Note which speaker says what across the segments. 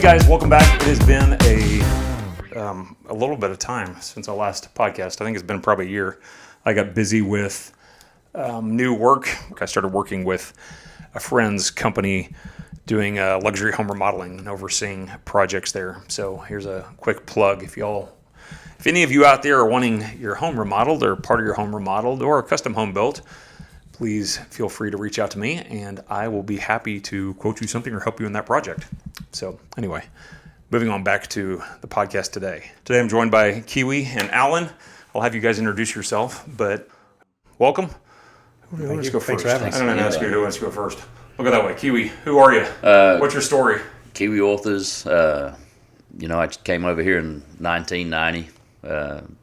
Speaker 1: guys, welcome back. It has been a little bit of time since our last podcast. I think it's been probably a year. I got busy with new work. I started working with a friend's company doing luxury home remodeling and overseeing projects there. So here's a quick plug. If any of you out there are wanting your home remodeled or part of your home remodeled or a custom home built, please feel free to reach out to me and I will be happy to quote you something or help you in that project. So anyway, moving on back to the podcast today. Today I'm joined by Kiwi and Allen. I'll have you guys introduce yourself, but welcome. Who wants to go first?
Speaker 2: Thanks for having us.
Speaker 1: I don't know ask you who wants to go first. Look at that way. Kiwi, who are you? What's your story?
Speaker 3: Kiwi Authors. I came over here in 1990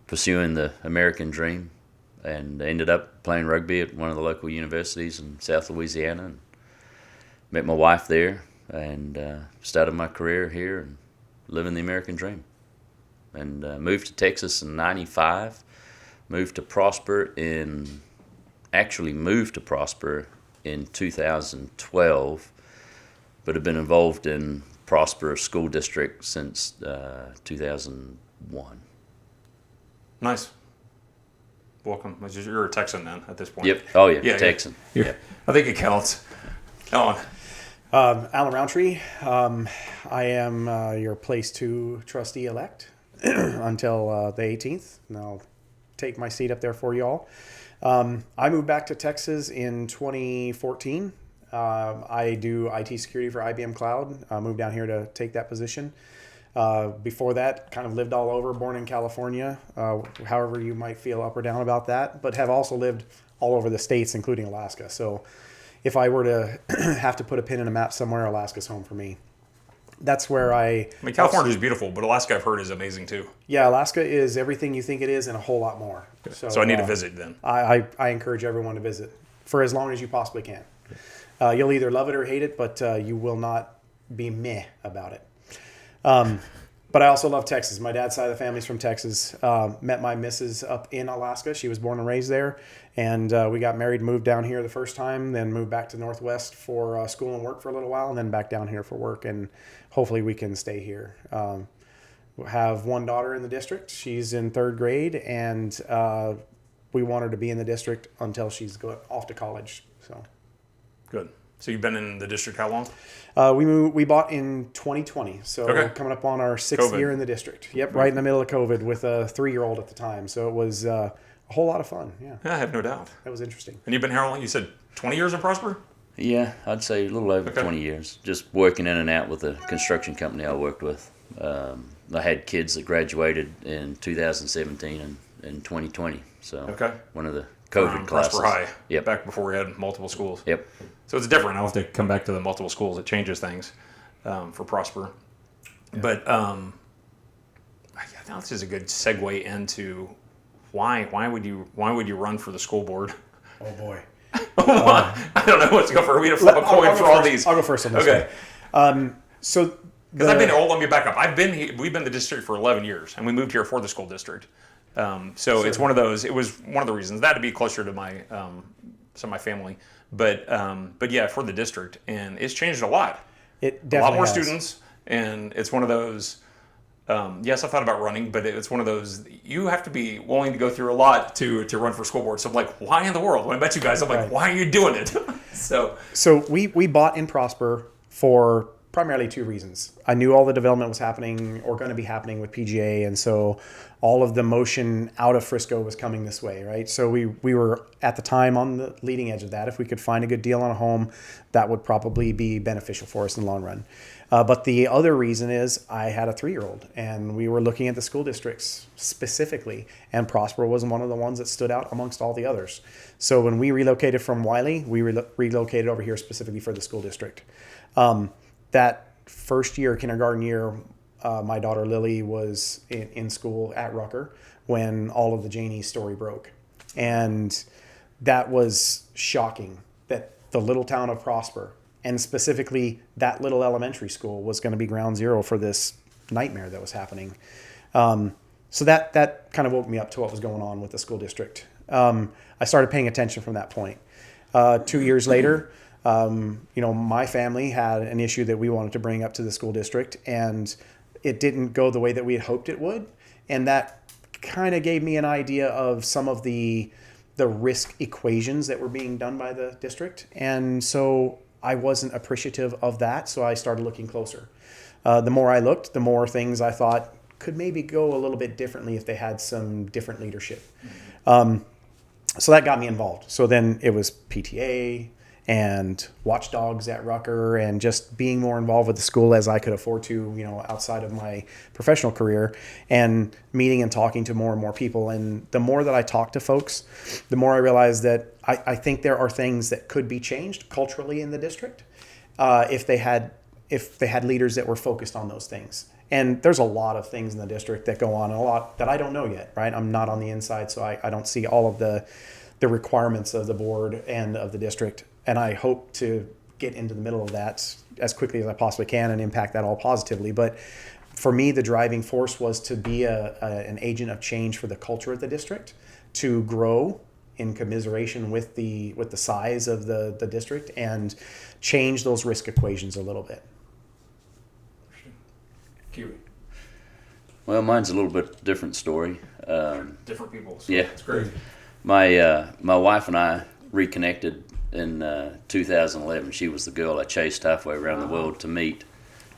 Speaker 3: pursuing the American dream and ended up playing rugby at one of the local universities in South Louisiana and met my wife there and started my career here and living the American dream. And moved to Texas in 95, moved to Prosper in 2012, but have been involved in Prosper School District since 2001.
Speaker 1: Nice. Welcome. You're a Texan then at this point.
Speaker 3: Yep. Oh, yeah. Texan.
Speaker 1: Yeah. I think it counts. Allen.
Speaker 2: Allen Rountree. I am your Place 2 trustee-elect until the 18th, and I'll take my seat up there for you all. I moved back to Texas in 2014. I do IT security for IBM Cloud. I moved down here to take that position. Before that, kind of lived all over, born in California, however you might feel up or down about that, but have also lived all over the states, including Alaska. So if I were to have to put a pin in a map somewhere, Alaska's home for me. That's where I
Speaker 1: mean, California is beautiful, but Alaska I've heard is amazing too.
Speaker 2: Yeah, Alaska is everything you think it is and a whole lot more.
Speaker 1: So I need to visit then.
Speaker 2: I encourage everyone to visit for as long as you possibly can. You'll either love it or hate it, but you will not be meh about it. But I also love Texas. My dad's side of the family's from Texas. Met my missus up in Alaska. She was born and raised there. And we got married, moved down here the first time, then moved back to Northwest for school and work for a little while, and then back down here for work. And hopefully we can stay here. We have one daughter in the district. She's in third grade, and we want her to be in the district until she's off to college. So
Speaker 1: good. So you've been in the district how long?
Speaker 2: We bought in 2020, so coming up on our sixth year in the district. Yep, right in the middle of COVID with a 3-year-old at the time. So it was a whole lot of fun. Yeah,
Speaker 1: I have no doubt.
Speaker 2: That was interesting.
Speaker 1: And you've been here how long? You said 20 years in Prosper?
Speaker 3: Yeah, I'd say a little over 20 years. Just working in and out with the construction company I worked with. I had kids that graduated in 2017 and 2020. So one of the COVID classes.
Speaker 1: Prosper High.
Speaker 3: Yep.
Speaker 1: Back before we had multiple schools.
Speaker 3: Yep.
Speaker 1: So it's different. I'll have to come back to the multiple schools. It changes things for Prosper. Yeah. But I think this is a good segue into why would you run for the school board?
Speaker 2: Oh boy.
Speaker 1: I don't know what to go for. We have to flip a coin for all these.
Speaker 2: I'll go first on this one.
Speaker 1: Because I've been here. Let me back up. We've been in the district for 11 years, and we moved here for the school district. So it's one of those. It was one of the reasons that to be closer to my family, but yeah, for the district, and it's changed a lot.
Speaker 2: It definitely
Speaker 1: a lot more
Speaker 2: has.
Speaker 1: students, and it's one of those. Yes, I thought about running, but it's one of those. You have to be willing to go through a lot to run for school board. So I'm like, why in the world? When I met you guys, I'm like, why are you doing it? So
Speaker 2: we bought in Prosper for primarily 2 reasons. I knew all the development was happening or going to be happening with PGA, and so all of the motion out of Frisco was coming this way, right? So we were at the time on the leading edge of that. If we could find a good deal on a home, that would probably be beneficial for us in the long run. But the other reason is I had a 3-year-old, and we were looking at the school districts specifically, and Prosper was one of the ones that stood out amongst all the others. So when we relocated from Wiley, we relocated over here specifically for the school district. That first year, kindergarten year, my daughter Lily was in school at Rucker when all of the Janey story broke. And that was shocking that the little town of Prosper, and specifically that little elementary school, was going to be ground zero for this nightmare that was happening. So that kind of woke me up to what was going on with the school district. I started paying attention from that point. 2 years later, My family had an issue that we wanted to bring up to the school district, and it didn't go the way that we had hoped it would. And that kind of gave me an idea of some of the risk equations that were being done by the district. And so I wasn't appreciative of that. So I started looking closer. The more I looked, the more things I thought could maybe go a little bit differently if they had some different leadership. So that got me involved. So then it was PTA and watchdogs at Rucker, and just being more involved with the school as I could afford to, outside of my professional career, and meeting and talking to more and more people. And the more that I talk to folks, the more I realize that I think there are things that could be changed culturally in the district if they had leaders that were focused on those things. And there's a lot of things in the district that go on, and a lot that I don't know yet, right? I'm not on the inside, so I don't see all of the requirements of the board and of the district. And I hope to get into the middle of that as quickly as I possibly can and impact that all positively. But for me, the driving force was to be an agent of change for the culture of the district, to grow in commiseration with the size of the district, and change those risk equations a little bit.
Speaker 1: Kiwi.
Speaker 3: Well, mine's a little bit different story.
Speaker 1: Different people. So
Speaker 3: Yeah.
Speaker 1: It's great.
Speaker 3: My wife and I reconnected in 2011. She was the girl I chased halfway around the world to meet,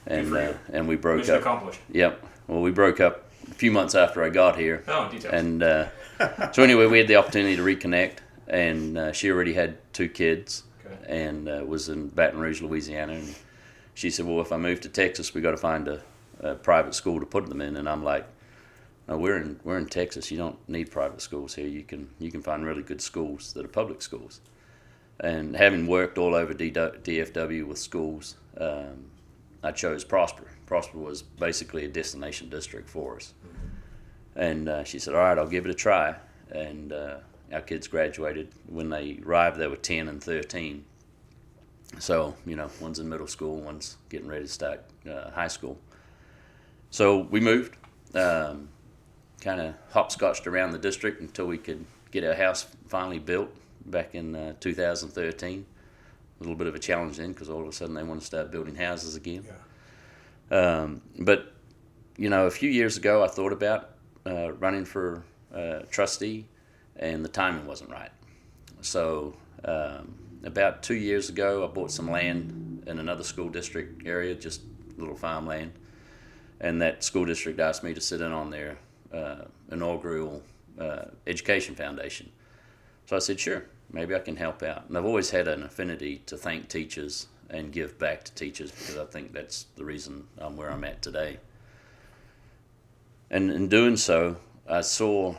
Speaker 3: and we broke
Speaker 1: Mission
Speaker 3: up.
Speaker 1: accomplished.
Speaker 3: Yep. Well, we broke up a few months after I got here.
Speaker 1: Oh, details.
Speaker 3: And so anyway, we had the opportunity to reconnect, and she already had 2 kids,
Speaker 1: Okay.
Speaker 3: and was in Baton Rouge, Louisiana. And she said, "Well, if I move to Texas, we got to find a private school to put them in." And I'm like, "No, we're in Texas. You don't need private schools here. You can find really good schools that are public schools." And having worked all over DFW with schools, I chose Prosper. Prosper was basically a destination district for us. And she said, "All right, I'll give it a try." And our kids graduated. When they arrived, they were 10 and 13. So, one's in middle school, one's getting ready to start high school. So we moved, kind of hopscotched around the district until we could get our house finally built back in 2013. A little bit of a challenge then, because all of a sudden they want to start building houses again.
Speaker 1: Yeah.
Speaker 3: But, a few years ago I thought about running for trustee, and the timing wasn't right. So about 2 years ago, I bought some land in another school district area, just a little farmland. And that school district asked me to sit in on their inaugural education foundation. So I said, sure, maybe I can help out. And I've always had an affinity to thank teachers and give back to teachers, because I think that's the reason I'm where I'm at today. And in doing so, I saw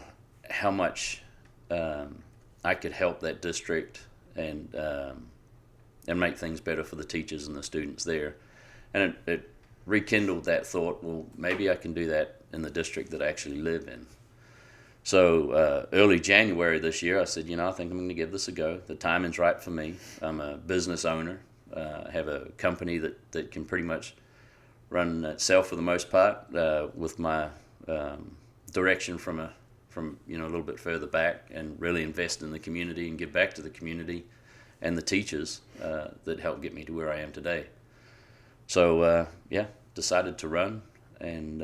Speaker 3: how much I could help that district and make things better for the teachers and the students there. And it rekindled that thought, well, maybe I can do that in the district that I actually live in. So early January this year, I said, I think I'm going to give this a go. The timing's right for me. I'm a business owner. I have a company that can pretty much run itself for the most part, with my direction from a little bit further back, and really invest in the community and give back to the community and the teachers that helped get me to where I am today. So decided to run, and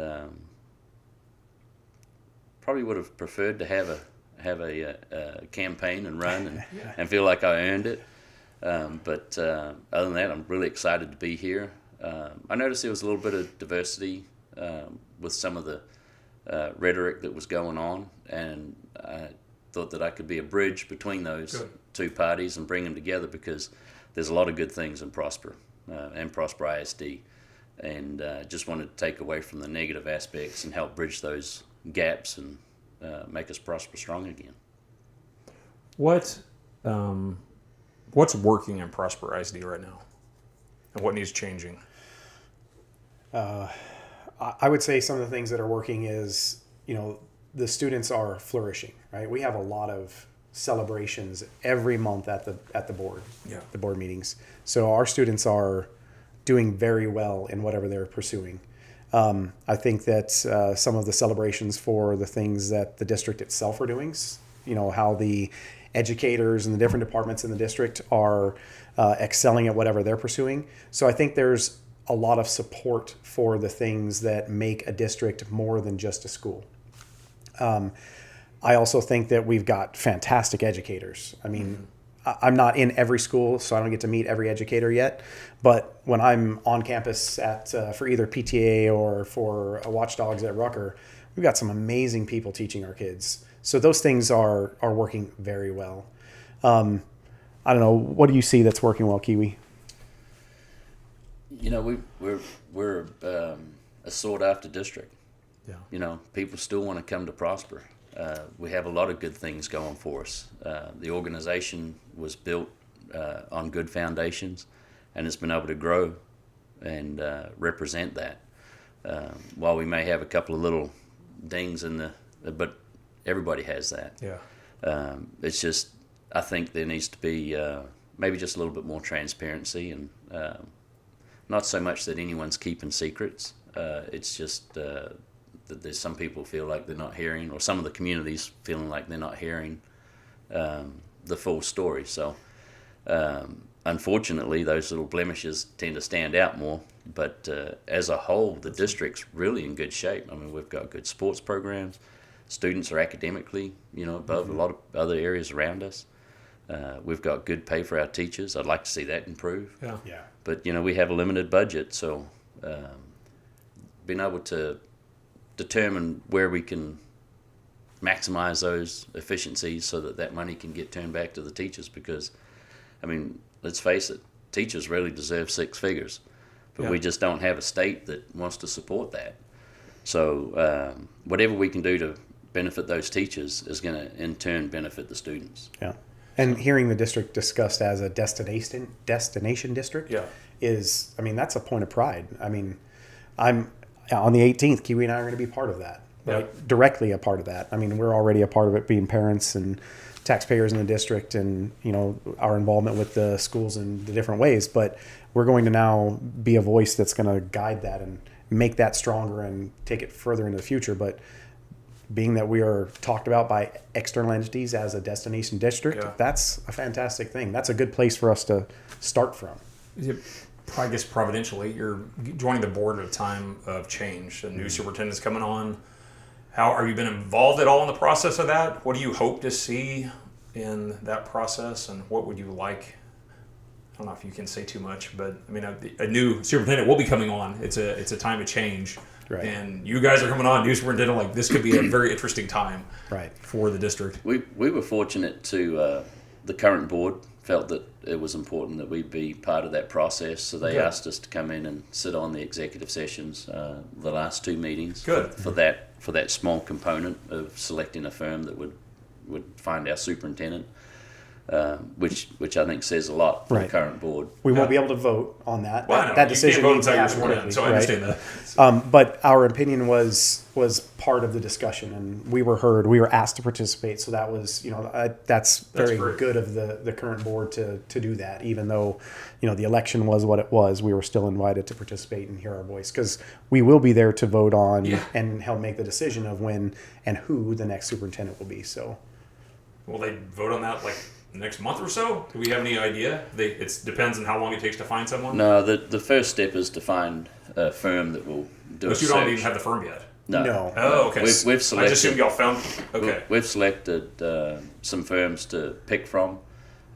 Speaker 3: probably would have preferred to have a campaign and run and feel like I earned it. But other than that, I'm really excited to be here. I noticed there was a little bit of diversity with some of the rhetoric that was going on, and I thought that I could be a bridge between those two parties and bring them together, because there's a lot of good things in Prosper and Prosper ISD, and just wanted to take away from the negative aspects and help bridge those gaps and make us Prosper strong again.
Speaker 1: What's working in Prosper ISD right now, and what needs changing?
Speaker 2: I would say some of the things that are working is, the students are flourishing, right? We have a lot of celebrations every month at the board, the board meetings. So our students are doing very well in whatever they're pursuing. I think that some of the celebrations for the things that the district itself are doing how the educators and the different departments in the district are excelling at whatever they're pursuing. So I think there's a lot of support for the things that make a district more than just a school. I also think that we've got fantastic educators. I mean, I'm not in every school, so I don't get to meet every educator yet. But when I'm on campus for either PTA or for Watchdogs at Rucker, we've got some amazing people teaching our kids. So those things are working very well. I don't know. What do you see that's working well, Kiwi?
Speaker 3: We're a sought after district.
Speaker 1: Yeah.
Speaker 3: People still want to come to Prosper. We have a lot of good things going for us. The organization was built on good foundations, and it's been able to grow and represent that. While we may have a couple of little dings but everybody has that.
Speaker 1: Yeah.
Speaker 3: It's just, I think there needs to be maybe just a little bit more transparency, and not so much that anyone's keeping secrets. It's just that there's some people feel like they're not hearing, or some of the communities feeling like they're not hearing the full story. So unfortunately, those little blemishes tend to stand out more. But as a whole, the district's really in good shape. I mean, we've got good sports programs. Students are academically, above a lot of other areas around us. We've got good pay for our teachers. I'd like to see that improve.
Speaker 2: Yeah.
Speaker 3: But, we have a limited budget, so being able to determine where we can maximize those efficiencies so that money can get turned back to the teachers, because, I mean, let's face it, teachers really deserve six figures, but we just don't have a state that wants to support that. So whatever we can do to benefit those teachers is going to, in turn, benefit the students.
Speaker 2: Yeah. And hearing the district discussed as a destination district is, I mean, that's a point of pride. I mean, I'm on the 18th, Kiwi and I are going to be part of that, right? Directly a part of that. I mean, we're already a part of it, being parents and taxpayers in the district, and, our involvement with the schools in the different ways. But we're going to now be a voice that's going to guide that and make that stronger and take it further into the future. But being that we are talked about by external entities as a destination district, that's a fantastic thing. That's a good place for us to start from.
Speaker 1: I guess providentially, you're joining the board at a time of change. A new superintendent's coming on. How have you been involved at all in the process of that? What do you hope to see in that process, and what would you like? I don't know if you can say too much, but I mean, a new superintendent will be coming on. It's a time of change,
Speaker 2: right?
Speaker 1: And you guys are coming on, new superintendent. Like, this could be a very interesting time,
Speaker 2: right,
Speaker 1: for the district.
Speaker 3: We were fortunate to the current board felt that it was important that we be part of that process, so they asked us to come in and sit on the executive sessions, the last two meetings.
Speaker 1: Good.
Speaker 3: For that small component of selecting a firm that would find our superintendent, which I think says a lot for the current board.
Speaker 2: We won't be able to vote on that.
Speaker 1: Well,
Speaker 2: that decision needs to happen
Speaker 1: quickly, so I understand that.
Speaker 2: But our opinion was part of the discussion, and we were heard. We were asked to participate, so that was that's very good of the current board to do that. Even though the election was what it was, we were still invited to participate and hear our voice, because we will be there to vote on and help make the decision of when and who the next superintendent will be. So,
Speaker 1: will they vote on that next month or so? Do we have any idea? It depends on how long it takes to find someone.
Speaker 3: No, the first step is to find a firm that will do a search.
Speaker 1: You don't even have the firm yet.
Speaker 2: No.
Speaker 1: Oh, okay.
Speaker 3: We've selected.
Speaker 1: I just assumed y'all found. Okay.
Speaker 3: We've selected some firms to pick from.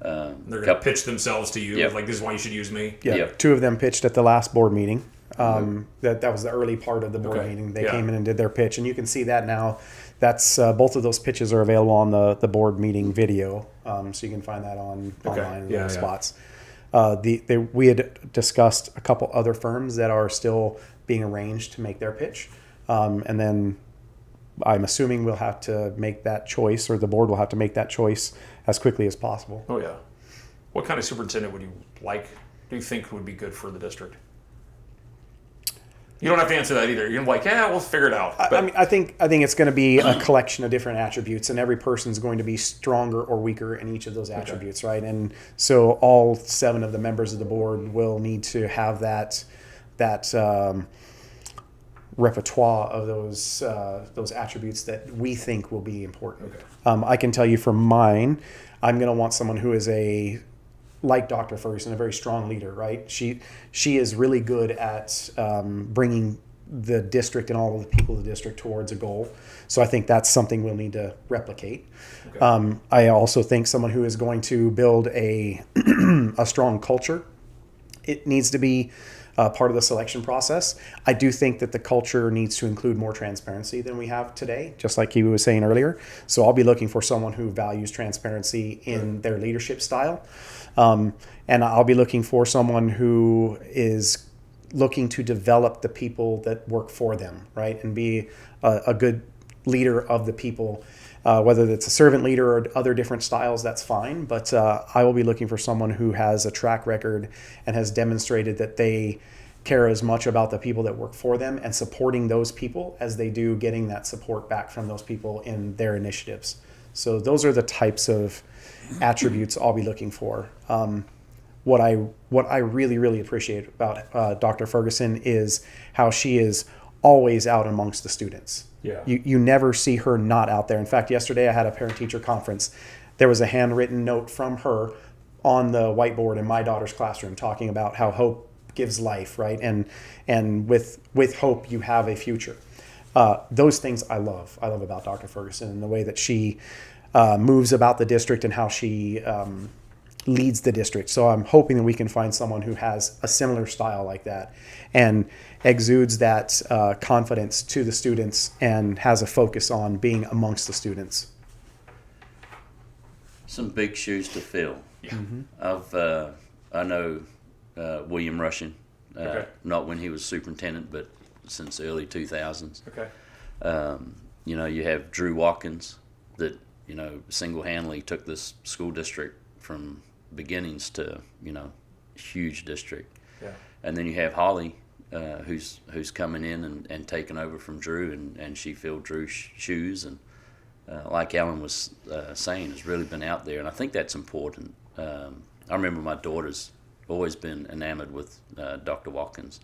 Speaker 1: They're going to pitch themselves to you.
Speaker 3: Yep.
Speaker 1: Like, this is why you should use me.
Speaker 2: Yeah.
Speaker 3: Yep.
Speaker 2: Two of them pitched at the last board meeting. That was the early part of the board meeting. They came in and did their pitch, and you can see that now. That's both of those pitches are available on the board meeting video, so you can find that online in those spots. We had discussed a couple other firms that are still being arranged to make their pitch, and then I'm assuming we'll have to make that choice, or the board will have to make that choice as quickly as possible.
Speaker 1: Oh yeah. What kind of superintendent would you like? Do you think would be good for the district? You don't have to answer that either. You're like, we'll figure it out. But
Speaker 2: I think it's going to be a collection of different attributes, and every person's going to be stronger or weaker in each of those attributes, right? And so all 7 of the members of the board will need to have that repertoire of those attributes that we think will be important.
Speaker 1: Okay.
Speaker 2: I can tell you for mine, I'm going to want someone who is like Dr. Ferguson, a very strong leader, right? She is really good at bringing the district and all of the people of the district towards a goal. So I think that's something we'll need to replicate. Okay. I also think someone who is going to build a strong culture. It needs to be part of the selection process. I do think that the culture needs to include more transparency than we have today, just like Kiwi was saying earlier. So I'll be looking for someone who values transparency in their leadership style. And I'll be looking for someone who is looking to develop the people that work for them, right? And be a good leader of the people. Whether it's a servant leader or other different styles, that's fine. But I will be looking for someone who has a track record and has demonstrated that they care as much about the people that work for them and supporting those people as they do getting that support back from those people in their initiatives. So those are the types of attributes I'll be looking for. What I really, really appreciate about Dr. Ferguson is how she is always out amongst the students.
Speaker 1: Yeah.
Speaker 2: You never see her not out there. In fact, yesterday I had a parent-teacher conference. There was a handwritten note from her on the whiteboard in my daughter's classroom talking about how hope gives life, right? And with hope you have a future. Those things I love. I love about Dr. Ferguson and the way that she moves about the district and how she leads the district. So I'm hoping that we can find someone who has a similar style like that and exudes that confidence to the students and has a focus on being amongst the students.
Speaker 3: Some big shoes to fill.
Speaker 1: Yeah.
Speaker 3: I know William Russian,
Speaker 1: Okay.
Speaker 3: not when he was superintendent, but since the early 2000s.
Speaker 1: Okay.
Speaker 3: You have Drew Watkins that, single-handedly took this school district from beginnings to, huge district.
Speaker 1: Yeah.
Speaker 3: And then you have Holly, who's coming in and taking over from Drew, and she filled Drew's shoes, and like Alan was saying, has really been out there, and I think that's important. I remember my daughter's always been enamored with Dr. Watkins,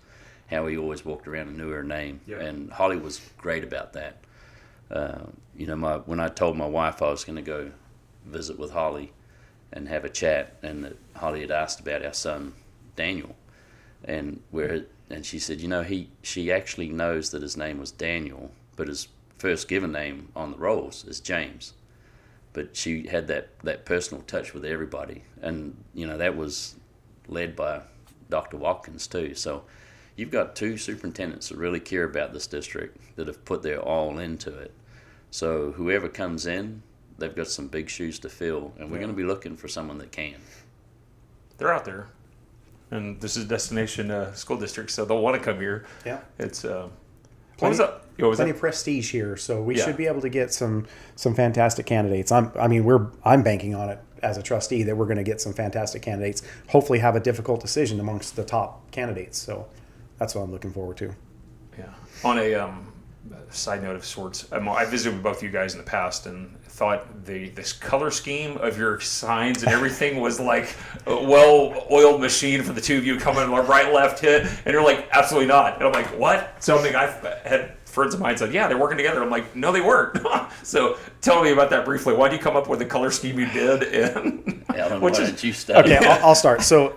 Speaker 3: how he always walked around and knew her name,
Speaker 1: Yeah.
Speaker 3: and Holly was great about that. When I told my wife I was going to go visit with Holly and have a chat, and that Holly had asked about our son Daniel, and she said, she actually knows that his name was Daniel, but his first given name on the rolls is James. But she had that personal touch with everybody, and that was led by Dr. Watkins too. So you've got two superintendents that really care about this district, that have put their all into it. So whoever comes in, they've got some big shoes to fill, and we're going to be looking for someone that can.
Speaker 1: They're out there, and this is a destination school district, so they'll want to come here.
Speaker 2: Yeah.
Speaker 1: It's what
Speaker 2: Plenty-
Speaker 1: was that? Was
Speaker 2: Plenty
Speaker 1: that?
Speaker 2: of prestige here, so we
Speaker 1: Yeah.
Speaker 2: should be able to get some fantastic candidates. I'm banking on it as a trustee that we're going to get some fantastic candidates. Hopefully, have a difficult decision amongst the top candidates. So that's what I'm looking forward to.
Speaker 1: Yeah. On a side note of sorts, I visited with both you guys in the past and thought this color scheme of your signs and everything was like a well-oiled machine for the two of you coming right, left, hit, and you're like, absolutely not. And I'm like, what? Something I've had friends of mine said, yeah, they're working together. I'm like, no, they weren't. So tell me about that briefly. Why did you come up with the color scheme you did? And
Speaker 3: Alan, why don't you start?
Speaker 2: Okay, I'll start. So,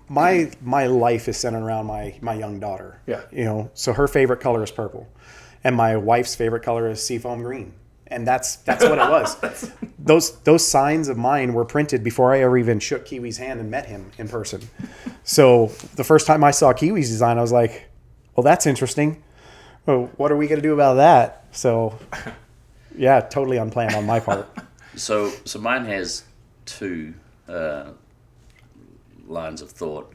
Speaker 2: my life is centered around my young daughter.
Speaker 1: Yeah.
Speaker 2: So her favorite color is purple, and my wife's favorite color is seafoam green, and that's what it was. Those signs of mine were printed before I ever even shook Kiwi's hand and met him in person. So the first time I saw Kiwi's design, I was like, well, that's interesting. Well, what are we going to do about that? So, yeah, totally unplanned on my part.
Speaker 3: So mine has two lines of thought.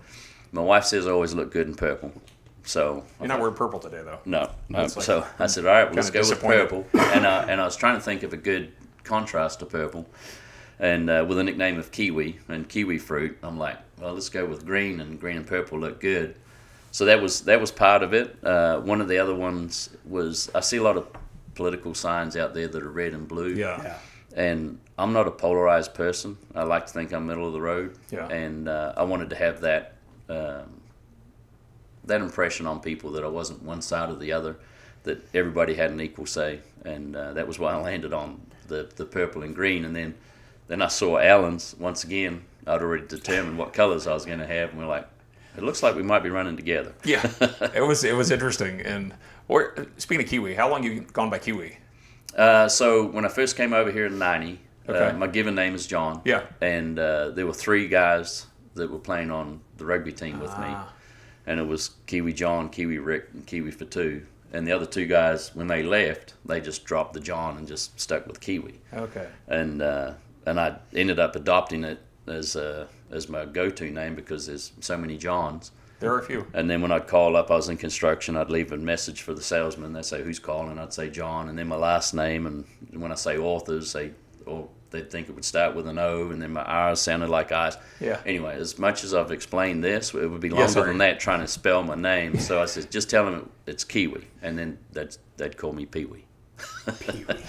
Speaker 3: My wife says I always look good in purple. So
Speaker 1: You're not wearing purple today, though.
Speaker 3: no.
Speaker 1: That's like
Speaker 3: So I said, all right, well, let's go with
Speaker 1: disappointed.
Speaker 3: purple. And I was trying to think of a good contrast to purple. And with a nickname of Kiwi and kiwi fruit, I'm like, well, let's go with green, and green and purple look good. So that was part of it. One of the other ones was, I see a lot of political signs out there that are red and blue.
Speaker 1: Yeah.
Speaker 3: And I'm not a polarized person. I like to think I'm middle of the road.
Speaker 1: Yeah.
Speaker 3: And I wanted to have that that impression on people that I wasn't one side or the other, that everybody had an equal say, and that was why I landed on the purple and green. And then I saw Allen's once again. I'd already determined what colors I was going to have, and we're like, it looks like we might be running together.
Speaker 1: Yeah, it was interesting. And speaking of Kiwi, how long have you gone by Kiwi?
Speaker 3: So when I first came over here in '90, my given name is John.
Speaker 1: Yeah.
Speaker 3: And there were 3 guys that were playing on the rugby team with me, and it was Kiwi John, Kiwi Rick, and Kiwi Fatu. And the other 2 guys, when they left, they just dropped the John and just stuck with Kiwi.
Speaker 1: Okay.
Speaker 3: And I ended up adopting it as my go-to name because there's so many Johns.
Speaker 1: There are a few.
Speaker 3: And then when I'd call up, I was in construction, I'd leave a message for the salesman. They'd say, who's calling? I'd say John, and then my last name. And when I say Authors, they'd think it would start with an O, and then my R's sounded like I's.
Speaker 1: Yeah.
Speaker 3: Anyway, as much as I've explained this, it would be longer than that trying to spell my name. So I said, just tell them it's Kiwi, and then they'd call me Pee-wee.
Speaker 2: Pee-wee.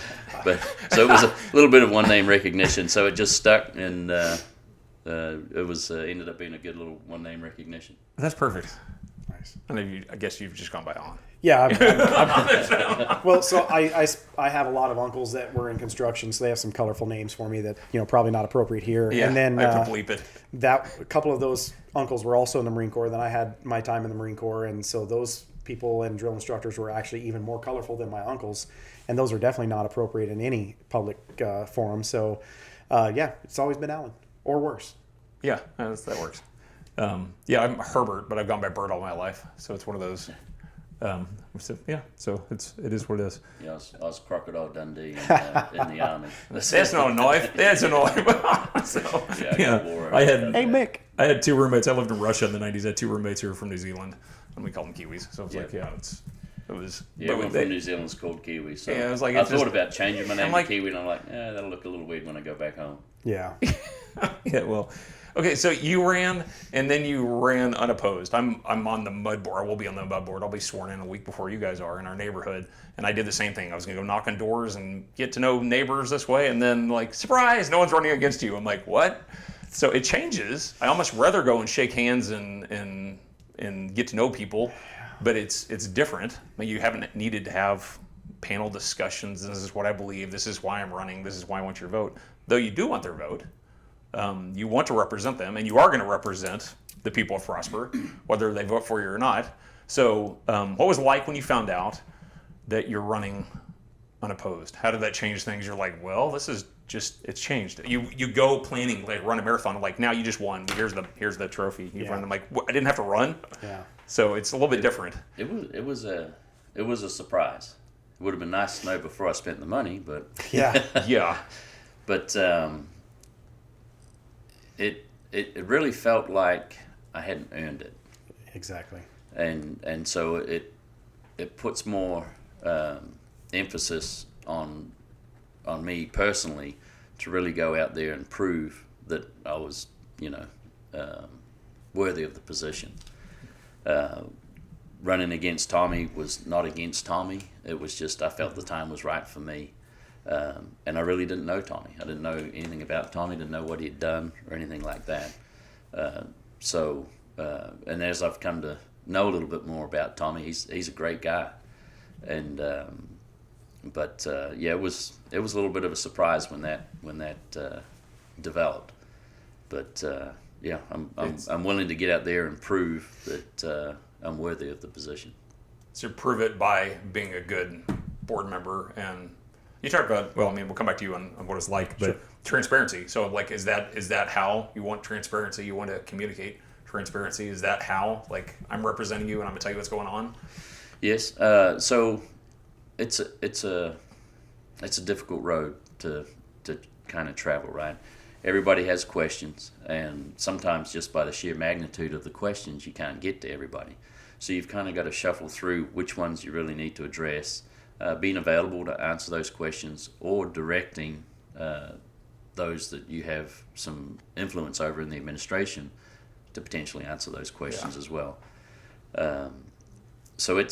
Speaker 3: But so it was a little bit of one name recognition. So it just stuck, and it was ended up being a good little one name recognition.
Speaker 1: That's perfect.
Speaker 2: Nice.
Speaker 1: And I guess you've just gone by Allen.
Speaker 2: Yeah. Well, so I have a lot of uncles that were in construction, so they have some colorful names for me that, probably not appropriate here.
Speaker 1: Yeah,
Speaker 2: and then
Speaker 1: I have to bleep it.
Speaker 2: a couple of those uncles were also in the Marine Corps. Then I had my time in the Marine Corps, and so those people and drill instructors were actually even more colorful than my uncles, and those are definitely not appropriate in any public forum. So, it's always been Allen or worse.
Speaker 1: Yeah, that works. I'm Herbert, but I've gone by Bert all my life, so it's one of those. So it is what it is.
Speaker 3: Yeah, I was Crocodile Dundee in the army.
Speaker 1: That's not a knife. That's a knife. So, I had
Speaker 2: Mick.
Speaker 1: I had 2 roommates. I lived in Russia in the '90s. I had 2 roommates who were from New Zealand, and we called them Kiwis. So it was it was.
Speaker 3: Yeah, one from New Zealand's called Kiwi. So
Speaker 1: it was like
Speaker 3: I thought about changing my name to Kiwi, and I'm like, that'll look a little weird when I go back home.
Speaker 2: Yeah.
Speaker 1: Yeah. Well. Okay, so you ran, and then you ran unopposed. I'm on the mud board. I will be on the mud board. I'll be sworn in a week before you guys are in our neighborhood. And I did the same thing. I was going to go knock on doors and get to know neighbors this way, and then surprise, no one's running against you. I'm like, what? So it changes. I almost rather go and shake hands and get to know people, but it's different. You haven't needed to have panel discussions. This is what I believe. This is why I'm running. This is why I want your vote. Though you do want their vote. You want to represent them, and you are going to represent the people of Prosper, whether they vote for you or not. So what was it like when you found out that you're running unopposed? How did that change things? You're like, well, this is just, it's changed. You go planning, run a marathon, now you just won. Here's the trophy. You run. I'm like, what? I didn't have to run?
Speaker 2: Yeah.
Speaker 1: So it's a little bit different.
Speaker 3: It was a surprise. It would have been nice to know before I spent the money, but...
Speaker 2: Yeah.
Speaker 1: Yeah.
Speaker 3: But... It really felt like I hadn't earned it.
Speaker 2: Exactly.
Speaker 3: And so it puts more emphasis on me personally to really go out there and prove that I was, worthy of the position. Running against Tommy was not against Tommy. It was just I felt the time was right for me. And I really didn't know Tommy. I didn't know anything about Tommy, didn't know what he had done or anything like that. And as I've come to know a little bit more about Tommy, he's a great guy. And it was a little bit of a surprise when that developed. But I'm willing to get out there and prove that I'm worthy of the position.
Speaker 1: So prove it by being a good board member. And you talked about, we'll come back to you on what it's like, but sure. Transparency. So is that how you want transparency? You want to communicate transparency? Is that how, I'm representing you and I'm going to tell you what's going on?
Speaker 3: Yes. So it's a difficult road to kind of travel, right? Everybody has questions, and sometimes just by the sheer magnitude of the questions, you can't get to everybody. So you've kind of got to shuffle through which ones you really need to address, being available to answer those questions, or directing those that you have some influence over in the administration to potentially answer those questions as well. So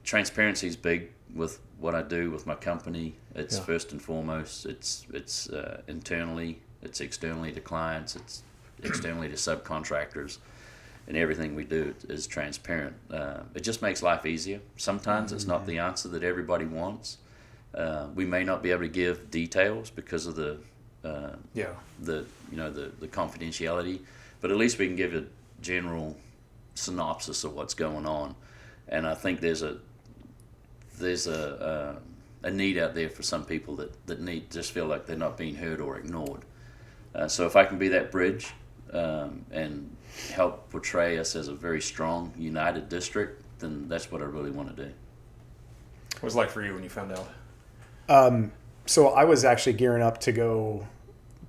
Speaker 3: transparency is big with what I do with my company. It's first and foremost. It's internally. It's externally to clients. It's externally to subcontractors. and everything we do is transparent. It just makes life easier. Sometimes it's not the answer that everybody wants. We may not be able to give details because of the confidentiality, but at least we can give a general synopsis of what's going on. And I think there's a need out there for some people that need just feel like they're not being heard or ignored. So if I can be that bridge and help portray us as a very strong, united district, then that's what I really want to do.
Speaker 1: What was it like for you when you found out?
Speaker 2: So I was actually gearing up to go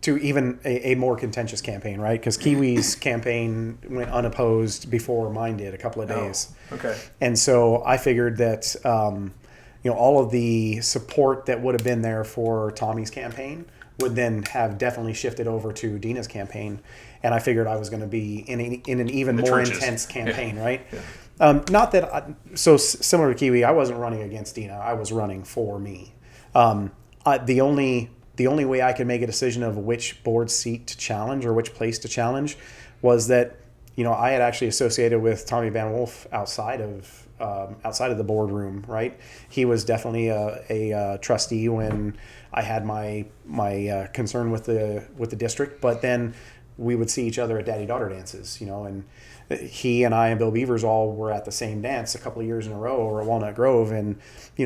Speaker 2: to even a more contentious campaign, right? Because Kiwi's campaign went unopposed before mine did, a couple of days.
Speaker 1: Oh, okay.
Speaker 2: And so I figured that all of the support that would have been there for Tommy's campaign would then have definitely shifted over to Dina's campaign. And I figured I was going to be in an even more
Speaker 1: trenches.
Speaker 2: intense campaign, right?
Speaker 1: Yeah.
Speaker 2: Not that so similar to Kiwi, I wasn't running against Dina. I was running for me. The only way I could make a decision of which board seat to challenge or which place to challenge was that I had actually associated with Tommy Van Wolf outside of the boardroom, right? He was definitely a trustee when I had my concern with the district, but then we would see each other at daddy-daughter dances, and he and I and Bill Beavers all were at the same dance a couple of years in a row or at Walnut Grove. And,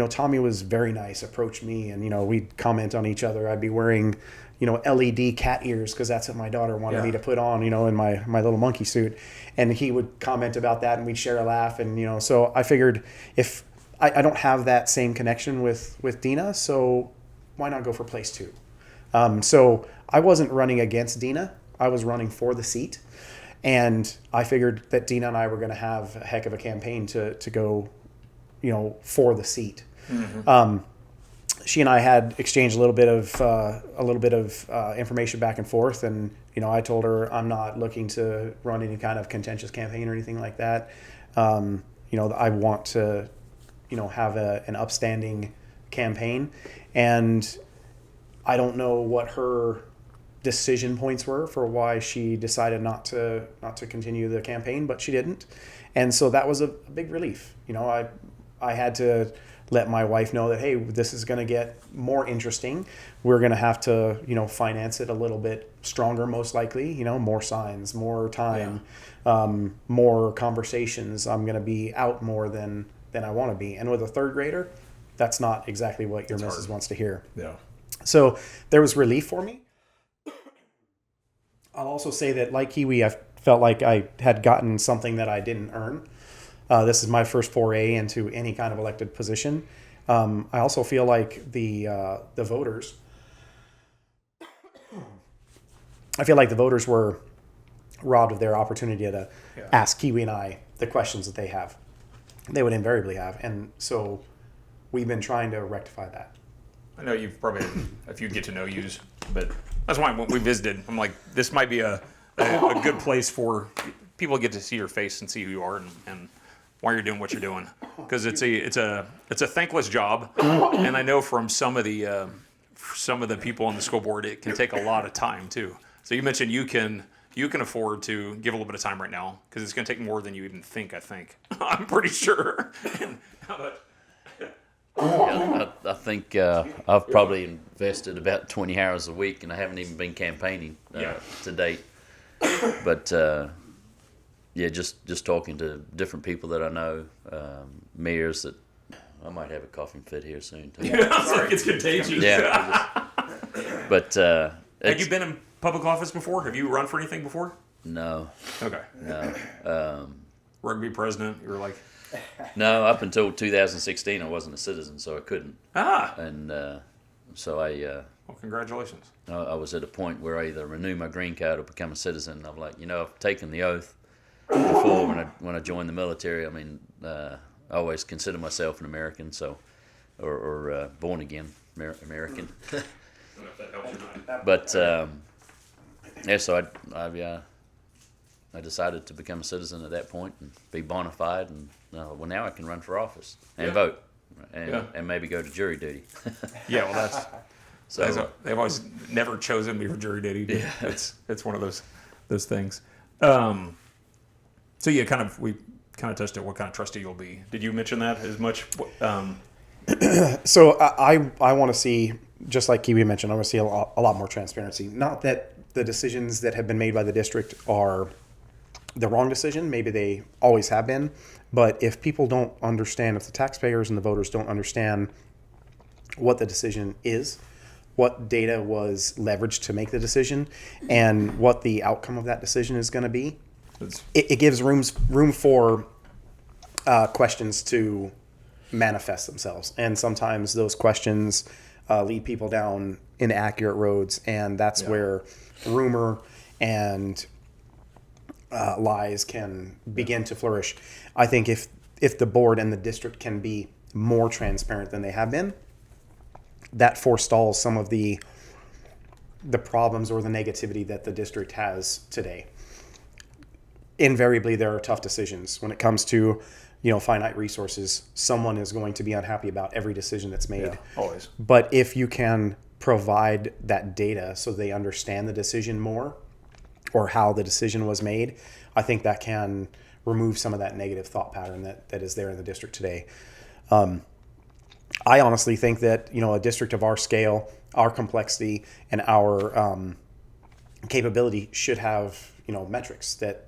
Speaker 2: Tommy was very nice, approached me, and, we'd comment on each other. I'd be wearing, LED cat ears because that's what my daughter wanted me to put on, in my little monkey suit. And he would comment about that and we'd share a laugh. And, so I figured if I don't have that same connection with Dina, so why not go for place 2? So I wasn't running against Dina. I was running for the seat. And I figured that Dina and I were going to have a heck of a campaign to go, for the seat. Mm-hmm. She and I had exchanged a little bit of information back and forth, and I told her I'm not looking to run any kind of contentious campaign or anything like that. I want to, have an upstanding campaign, and I don't know what her decision points were for why she decided not to continue the campaign, but she didn't. And so that was a big relief. I had to let my wife know that, hey, this is going to get more interesting. We're going to have to, finance it a little bit stronger, most likely, more signs, more time, more conversations. I'm going to be out more than I want to be. And with a third grader, that's not exactly what your missus wants to hear.
Speaker 1: Yeah.
Speaker 2: So there was relief for me. I'll also say that, like Kiwi, I felt like I had gotten something that I didn't earn. This is my first foray into any kind of elected position. I also feel like the voters. I feel like the voters were robbed of their opportunity to ask Kiwi and I the questions that they have. They would invariably have, and so we've been trying to rectify that.
Speaker 1: I know you've probably had a few get-to-know-yous, but that's why when we visited, I'm like, this might be a good place for people to get to see your face and see who you are and why you're doing what you're doing. Because it's a thankless job, and I know from some of the people on the school board, it can take a lot of time too. So you mentioned you can afford to give a little bit of time right now because it's going to take more than you even think. I think I'm pretty sure.
Speaker 3: I think I've probably invested about 20 hours a week, and I haven't even been campaigning to date. But just talking to different people that I know, mayors that I might have a coughing fit here soon. Too.
Speaker 1: Sorry, it's contagious.
Speaker 3: Yeah, but
Speaker 1: have you been in public office before? Have you run for anything before?
Speaker 3: No.
Speaker 1: Okay.
Speaker 3: No.
Speaker 1: Rugby president, you were like.
Speaker 3: No, up until 2016, I wasn't a citizen, so I couldn't. And so I.
Speaker 1: Well, congratulations.
Speaker 3: I was at a point where I either renew my green card or become a citizen. I'm like, I've taken the oath before when I joined the military. I mean, I always consider myself an American, or born again American. But so I decided to become a citizen at that point and be bona fide, and now I can run for office and vote, and maybe go to jury duty.
Speaker 1: Yeah, well, that's so they've always never chosen me for jury duty. Yeah. It's one of those things. So we kind of touched on what kind of trustee you'll be. Did you mention that as much?
Speaker 2: So I want to see, just like Kiwi mentioned, I want to see a lot more transparency. Not that the decisions that have been made by the district are the wrong decision. Maybe they always have been. But if people don't understand, if the taxpayers and the voters don't understand what the decision is, what data was leveraged to make the decision, and what the outcome of that decision is going to be, it gives room for questions to manifest themselves. And sometimes those questions lead people down inaccurate roads, and that's where rumor and lies can begin to flourish. I think if the board and the district can be more transparent than they have been, that forestalls some of the problems or the negativity that the district has today. Invariably, there are tough decisions when it comes to, finite resources. Someone is going to be unhappy about every decision that's made.
Speaker 1: Yeah, always.
Speaker 2: But if you can provide that data so they understand the decision more, or how the decision was made, I think that can remove some of that negative thought pattern that is there in the district today. I honestly think that, a district of our scale, our complexity, and our capability should have, metrics that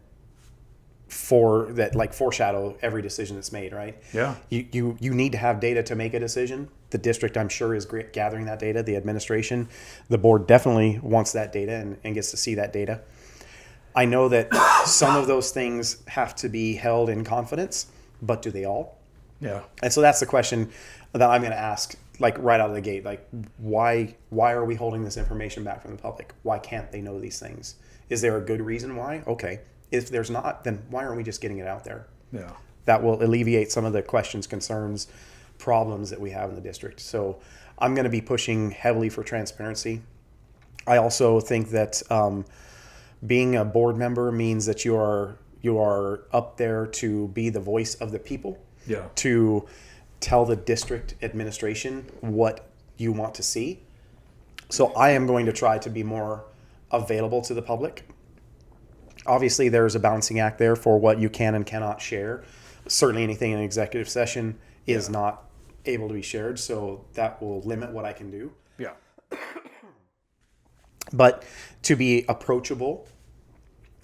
Speaker 2: foreshadow every decision that's made, right?
Speaker 1: Yeah.
Speaker 2: You need to have data to make a decision. The district, I'm sure, is gathering that data. The administration, the board definitely wants that data and gets to see that data. I know that some of those things have to be held in confidence, but do they all?
Speaker 1: Yeah.
Speaker 2: And so that's the question that I'm going to ask, right out of the gate. Why are we holding this information back from the public? Why can't they know these things? Is there a good reason why? Okay. If there's not, then why aren't we just getting it out there?
Speaker 1: Yeah.
Speaker 2: That will alleviate some of the questions, concerns, problems that we have in the district. So I'm going to be pushing heavily for transparency. I also think that being a board member means that you are up there to be the voice of the people.
Speaker 1: Yeah.
Speaker 2: To tell the district administration what you want to see. So I am going to try to be more available to the public. Obviously, there's a balancing act there for what you can and cannot share. Certainly anything in an executive session is not able to be shared, so that will limit what I can do.
Speaker 1: Yeah.
Speaker 2: But to be approachable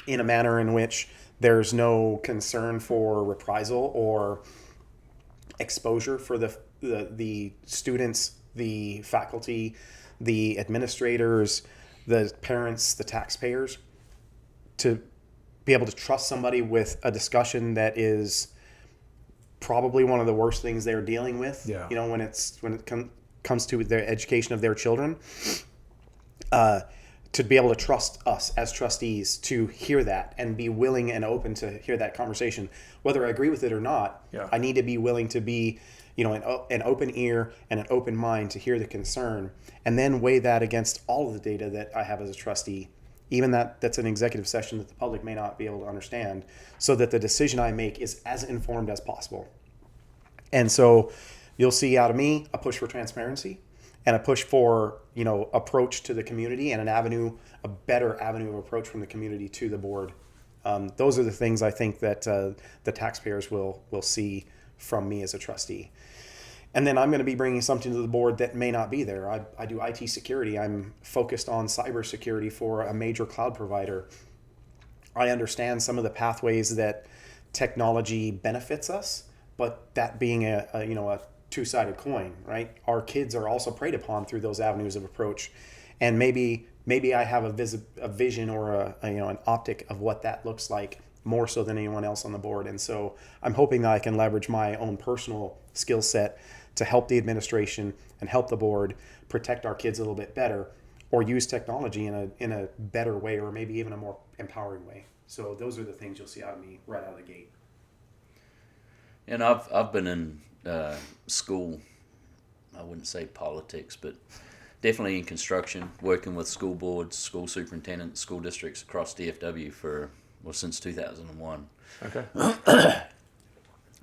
Speaker 2: in a manner in which there's no concern for reprisal or exposure for the students, the faculty, the administrators, the parents, the taxpayers, to be able to trust somebody with a discussion that is probably one of the worst things they're dealing with.
Speaker 1: Yeah.
Speaker 2: When it comes to the education of their children, to be able to trust us as trustees to hear that and be willing and open to hear that conversation, whether I agree with it or not.
Speaker 1: Yeah.
Speaker 2: I need to be willing to be, an open ear and an open mind to hear the concern, and then weigh that against all of the data that I have as a trustee, even that's an executive session that the public may not be able to understand, so that the decision I make is as informed as possible. And so you'll see out of me a push for transparency and a push for, approach to the community, and a better avenue of approach from the community to the board. Those are the things I think that the taxpayers will see from me as a trustee. And then I'm going to be bringing something to the board that may not be there. I do IT security. I'm focused on cybersecurity for a major cloud provider. I understand some of the pathways that technology benefits us, but that being a two-sided coin, right? Our kids are also preyed upon through those avenues of approach, and maybe I have a vision or an optic of what that looks like more so than anyone else on the board. And so I'm hoping that I can leverage my own personal skill set to help the administration and help the board protect our kids a little bit better, or use technology in a better way, or maybe even a more empowering way. So those are the things you'll see out of me right out of the gate.
Speaker 3: And I've been in school, I wouldn't say politics, but definitely in construction, working with school boards, school superintendents, school districts across DFW since 2001.
Speaker 1: Okay.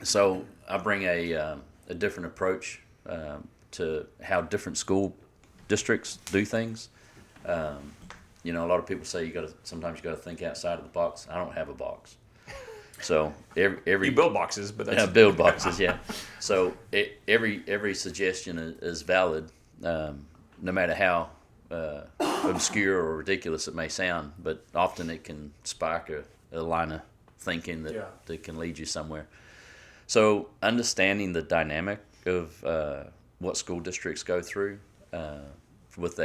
Speaker 3: So I bring a different approach to how different school districts do things. A lot of people say sometimes you got to think outside of the box. I don't have a box. So every
Speaker 1: You build boxes, but that's
Speaker 3: build boxes, yeah. So every suggestion is valid, no matter how obscure or ridiculous it may sound. But often it can spark a line of thinking that can lead you somewhere. So understanding the dynamic of what school districts go through, with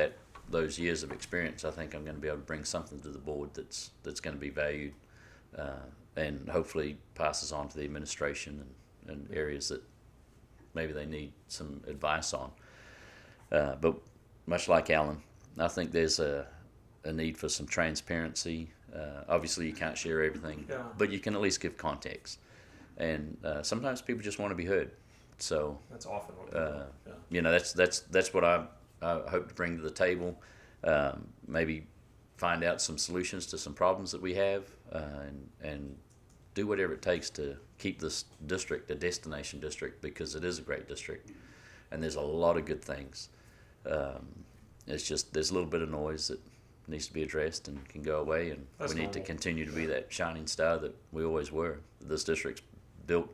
Speaker 3: those years of experience, I think I'm going to be able to bring something to the board that's going to be valued, and hopefully passes on to the administration and areas that maybe they need some advice on. But much like Allen, I think there's a need for some transparency. Obviously, you can't share everything, but you can at least give context. And sometimes people just want to be heard. So
Speaker 1: that's often what
Speaker 3: that's what I hope to bring to the table. Maybe find out some solutions to some problems that we have, and do whatever it takes to keep this district a destination district, because it is a great district, and there's a lot of good things. It's just there's a little bit of noise that needs to be addressed and can go away, and we need to continue to be that shining star that we always were. This district's built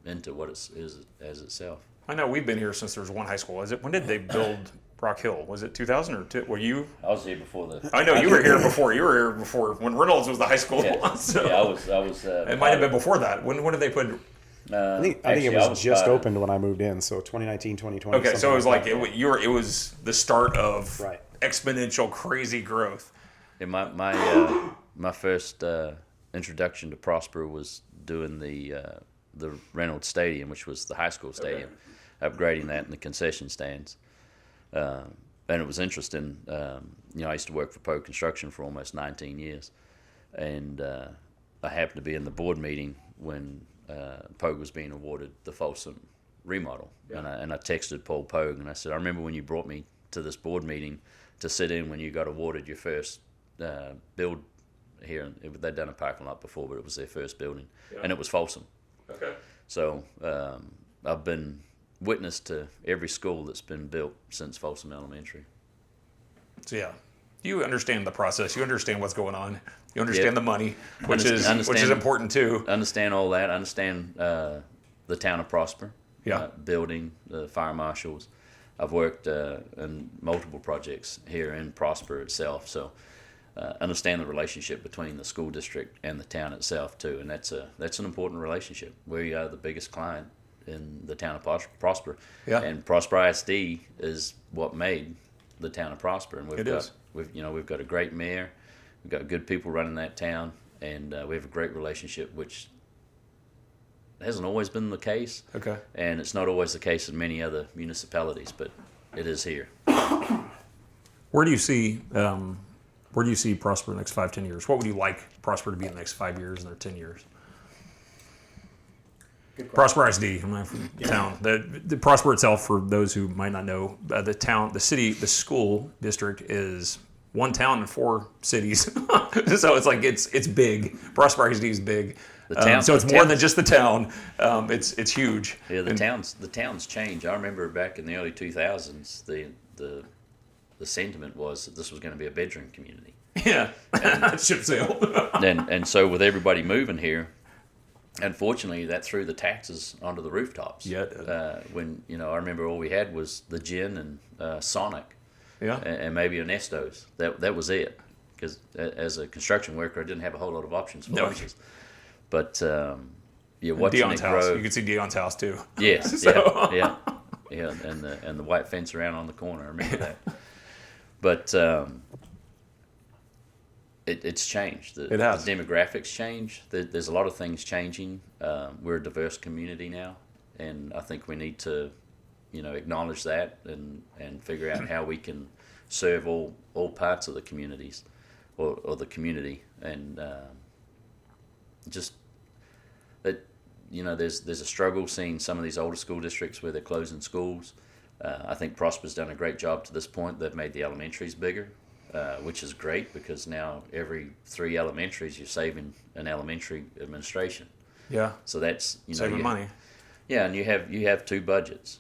Speaker 3: into what it is as itself.
Speaker 1: I know we've been here since there was one high school. When did they build Rock Hill? Was it 2000 or two? Were you?
Speaker 3: I was here before the.
Speaker 1: I know you were here before. You were here before when Reynolds was the high school.
Speaker 3: Yeah,
Speaker 1: So
Speaker 3: I was.
Speaker 1: It might have been before that. When did they put?
Speaker 2: I think it was just opened when I moved in, so 2019, 2020.
Speaker 1: Okay, so it was like it was the start of
Speaker 2: right.
Speaker 1: exponential crazy growth.
Speaker 3: And my first introduction to Prosper was doing the Reynolds Stadium, which was the high school stadium, upgrading that and the concession stands. And it was interesting. I used to work for Poe Construction for almost 19 years, and I happened to be in the board meeting when Pogue was being awarded the Folsom remodel. And I texted Paul Pogue and I said, I remember when you brought me to this board meeting to sit in when you got awarded your first build here. They'd done a parking lot before, but it was their first building, and it was Folsom.
Speaker 1: Okay.
Speaker 3: So I've been witness to every school that's been built since Folsom Elementary.
Speaker 1: So you understand the process. You understand what's going on. You understand the money, which is important too.
Speaker 3: Understand all that. Understand the town of Prosper.
Speaker 1: Yeah.
Speaker 3: Building the fire marshals. I've worked in multiple projects here in Prosper itself, so understand the relationship between the school district and the town itself too, and that's an important relationship. We are the biggest client in the town of Prosper, and Prosper ISD is what made the town of Prosper, and we've got a great mayor, we've got good people running that town, and we have a great relationship, which hasn't always been the case.
Speaker 1: Okay.
Speaker 3: And it's not always the case in many other municipalities, but it is here.
Speaker 1: Where do you see Prosper in the next 5-10 years? What would you like Prosper to be in the next 5 years or 10 years? Prosper ISD, I'm not from town. The Prosper itself, for those who might not know, the town, the city, the school district is one town and 4 cities. So it's like it's big. Prosper ISD is big. So it's more than just the town. It's huge.
Speaker 3: Yeah, the towns change. I remember back in the early 2000s, the sentiment was that this was going to be a bedroom community.
Speaker 1: Yeah, ship sail.
Speaker 3: and so with everybody moving here, unfortunately, that threw the taxes onto the rooftops.
Speaker 1: Yeah.
Speaker 3: When I remember all we had was the Gin and Sonic.
Speaker 1: Yeah.
Speaker 3: And maybe a Nestos. That was it. Because as a construction worker, I didn't have a whole lot of options for lunches. But watching
Speaker 1: Dion's
Speaker 3: it grow.
Speaker 1: house. You could see Dion's house too.
Speaker 3: Yes.
Speaker 1: So.
Speaker 3: Yeah. And the white fence around on the corner. I remember that. But it's changed.
Speaker 1: It has.
Speaker 3: The demographics change. There's a lot of things changing. We're a diverse community now, and I think we need to, acknowledge that and figure out how we can serve all parts of the communities, or the community, and just that there's a struggle seeing some of these older school districts where they're closing schools. I think Prosper's done a great job to this point. They've made the elementaries bigger, which is great because now every 3 elementaries you're saving an elementary administration.
Speaker 1: Yeah.
Speaker 3: So that's
Speaker 1: saving money.
Speaker 3: Yeah, and you have 2 budgets.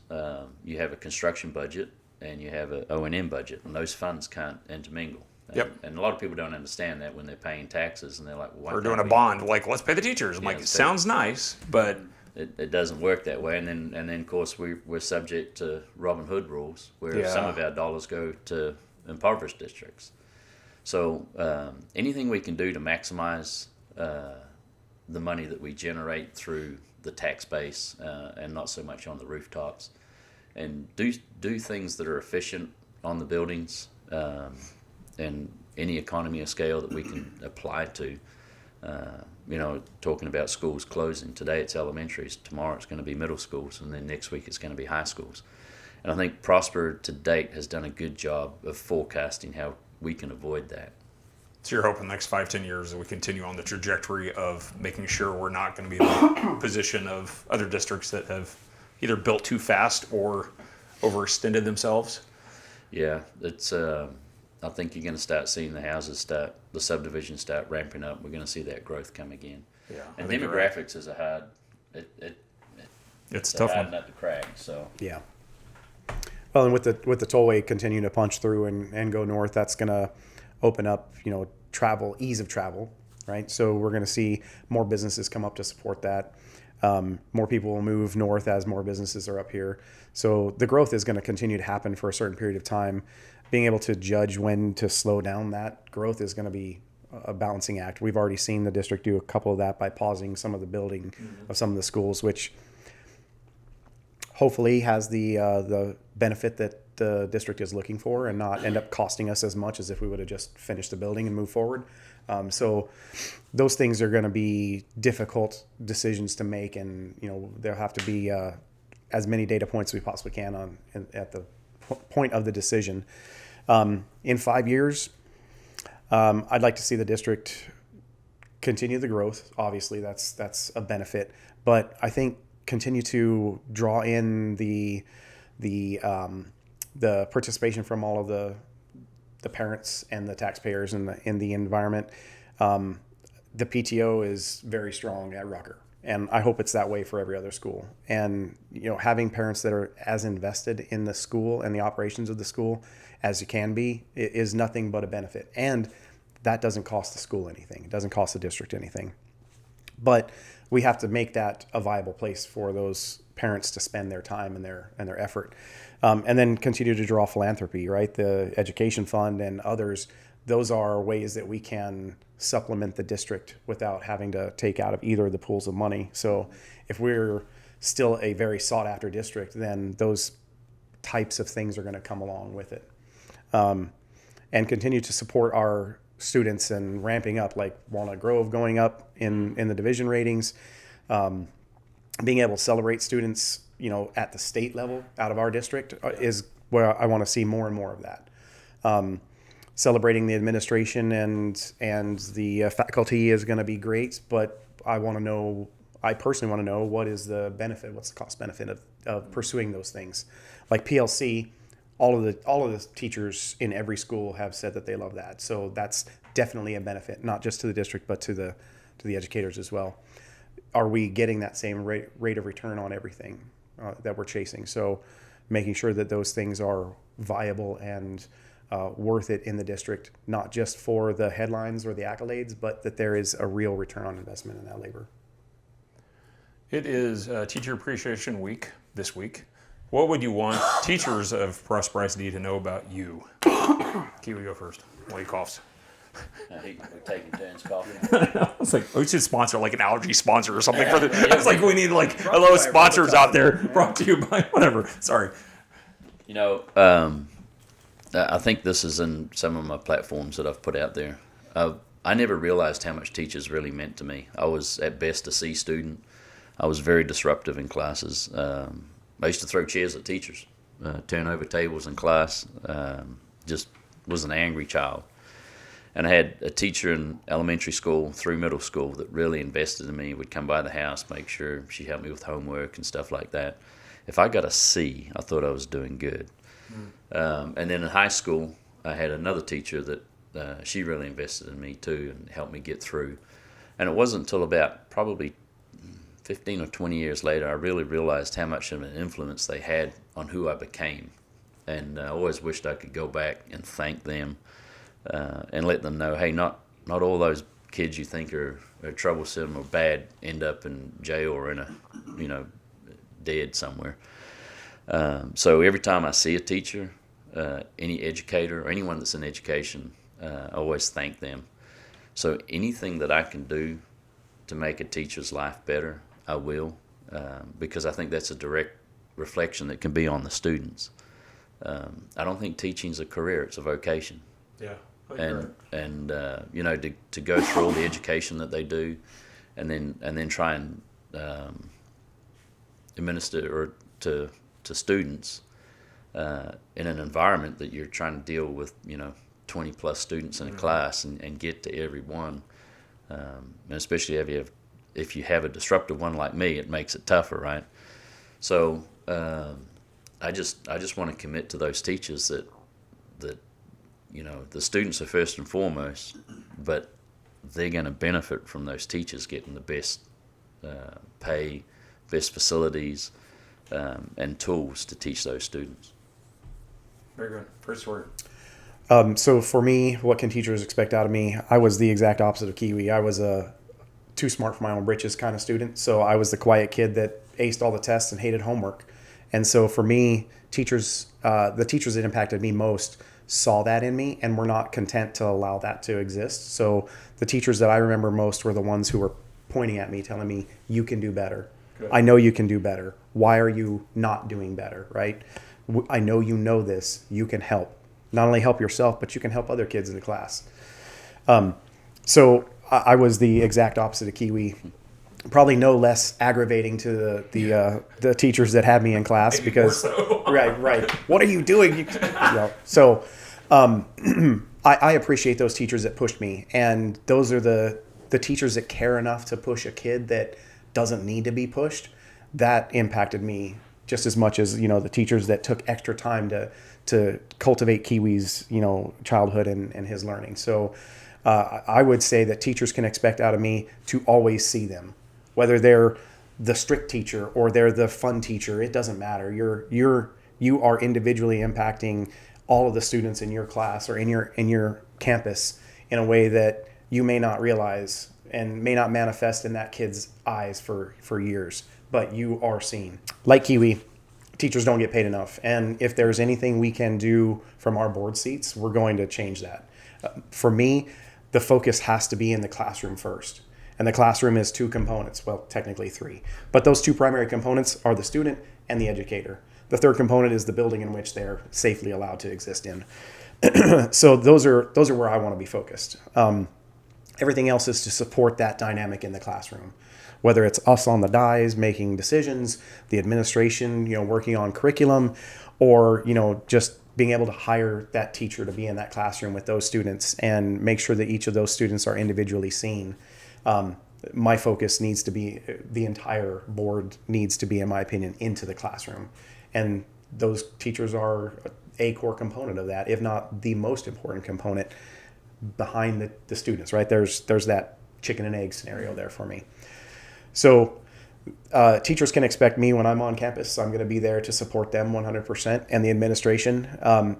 Speaker 3: You have a construction budget and you have an O&M budget, and those funds can't intermingle.
Speaker 1: Yep.
Speaker 3: And a lot of people don't understand that when they're paying taxes, and they're like, well,
Speaker 1: We're doing a bond, like, let's pay the teachers. I'm like,
Speaker 3: let's
Speaker 1: it
Speaker 3: pay-
Speaker 1: sounds nice, but
Speaker 3: it doesn't work that way. And then of course we're subject to Robin Hood rules, where some of our dollars go to impoverished districts. So anything we can do to maximize the money that we generate through the tax base, and not so much on the rooftops, and do things that are efficient on the buildings, and any economy of scale that we can apply to. Talking about schools closing, today it's elementaries, tomorrow it's going to be middle schools, and then next week it's going to be high schools. And I think Prosper to date has done a good job of forecasting how we can avoid that.
Speaker 1: so you're hoping the next 5-10 years that we continue on the trajectory of making sure we're not going to be in the position of other districts that have either built too fast or overextended themselves.
Speaker 3: Yeah, it's. I think you're going to start seeing the subdivisions start ramping up. We're going to see that growth come again.
Speaker 1: Yeah,
Speaker 3: and demographics is a hard.
Speaker 1: It's a tough one.
Speaker 3: Nut to crack. So
Speaker 2: Yeah. Well, and with the tollway continuing to punch through and go north, that's going to open up, ease of travel, right? So we're going to see more businesses come up to support that. More people will move north as more businesses are up here. So the growth is going to continue to happen for a certain period of time. Being able to judge when to slow down that growth is going to be a balancing act. We've already seen the district do a couple of that by pausing some of the building of some of the schools, which hopefully has the benefit that the district is looking for, and not end up costing us as much as if we would have just finished the building and moved forward. So those things are going to be difficult decisions to make, and there'll have to be as many data points as we possibly can at the point of the decision. In 5 years, I'd like to see the district continue the growth. Obviously, that's a benefit, but I think continue to draw in the participation from all of the parents and the taxpayers in the environment. The PTO is very strong at Rucker, and I hope it's that way for every other school. And having parents that are as invested in the school and the operations of the school as you can be is nothing but a benefit. And that doesn't cost the school anything. It doesn't cost the district anything. But we have to make that a viable place for those parents to spend their time and their effort. And then continue to draw philanthropy, right? The education fund and others, those are ways that we can supplement the district without having to take out of either of the pools of money. So if we're still a very sought after district, then those types of things are going to come along with it. And continue to support our students and ramping up, like Walnut Grove going up in the division ratings, being able to celebrate students, at the state level out of our district is where I want to see more and more of that. Celebrating the administration and the faculty is going to be great, but I personally want to know what is the benefit, what's the cost benefit of pursuing those things. Like PLC, all of the teachers in every school have said that they love that. So that's definitely a benefit, not just to the district, but to the educators as well. Are we getting that same rate of return on everything that we're chasing? So making sure that those things are viable and worth it in the district, not just for the headlines or the accolades, but that there is a real return on investment in that labor.
Speaker 1: It is Teacher Appreciation Week this week. What would you want teachers of Prosperity to know about you? Kiwi, go first. While he coughs.
Speaker 3: we're taking turns coughing.
Speaker 1: It's like we should sponsor like an allergy sponsor or something for the. It's like we need like a lot of sponsors out there. Brought to you by whatever. Sorry.
Speaker 3: I think this is in some of my platforms that I've put out there. I never realized how much teachers really meant to me. I was at best a C student. I was very disruptive in classes. I used to throw chairs at teachers, turn over tables in class, just was an angry child. And I had a teacher in elementary school through middle school that really invested in me, would come by the house, make sure she helped me with homework and stuff like that. If I got a C, I thought I was doing good. And then in high school, I had another teacher that she really invested in me too and helped me get through. And it wasn't until about probably 15 or 20 years later, I really realized how much of an influence they had on who I became. And I always wished I could go back and thank them and let them know, hey, not all those kids you think are troublesome or bad end up in jail or in a, dead somewhere. So every time I see a teacher, any educator or anyone that's in education, I always thank them. So anything that I can do to make a teacher's life better, I will, because I think that's a direct reflection that can be on the students. I don't think teaching's a career; it's a vocation.
Speaker 1: Yeah.
Speaker 3: And to go through all the education that they do, and then try and administer or to students in an environment that you're trying to deal with, 20 plus students in a class and get to every one, and especially if you have a disruptive one like me, it makes it tougher, right? So I just want to commit to those teachers that the students are first and foremost, but they're going to benefit from those teachers getting the best pay, best facilities, and tools to teach those students.
Speaker 1: Very good. First word.
Speaker 2: So for me, what can teachers expect out of me? I was the exact opposite of Kiwi. I was a too smart for my own britches kind of student. So I was the quiet kid that aced all the tests and hated homework. And so for me, the teachers that impacted me most saw that in me and were not content to allow that to exist. So the teachers that I remember most were the ones who were pointing at me, telling me, you can do better.
Speaker 1: Good.
Speaker 2: I know you can do better. Why are you not doing better, right? I know you know this. You can help. Not only help yourself, but you can help other kids in the class. So I was the exact opposite of Kiwi. Probably no less aggravating to the teachers that had me in class.
Speaker 1: Maybe
Speaker 2: because
Speaker 1: more so.
Speaker 2: right. What are you doing? So I appreciate those teachers that pushed me, and those are the teachers that care enough to push a kid that doesn't need to be pushed. That impacted me just as much as the teachers that took extra time to cultivate Kiwi's childhood and his learning. So I would say that teachers can expect out of me to always see them, whether they're the strict teacher or they're the fun teacher. It doesn't matter. You are individually impacting all of the students in your class or in your campus in a way that you may not realize and may not manifest in that kid's eyes for years, but you are seen. Like Kiwi, teachers don't get paid enough. And if there's anything we can do from our board seats, we're going to change that. For me, the focus has to be in the classroom first. And the classroom is two components, well, technically three. But those two primary components are the student and the educator. The third component is the building in which they're safely allowed to exist in. So those are where I want to be focused. Everything else is to support that dynamic in the classroom, whether it's us on the dais making decisions, the administration, working on curriculum, or, just being able to hire that teacher to be in that classroom with those students and make sure that each of those students are individually seen. My focus needs to be, the entire board needs to be, in my opinion, into the classroom. And those teachers are a core component of that, if not the most important component behind the students, right? There's that chicken and egg scenario there for me. So teachers can expect me when I'm on campus. I'm going to be there to support them 100%. And the administration,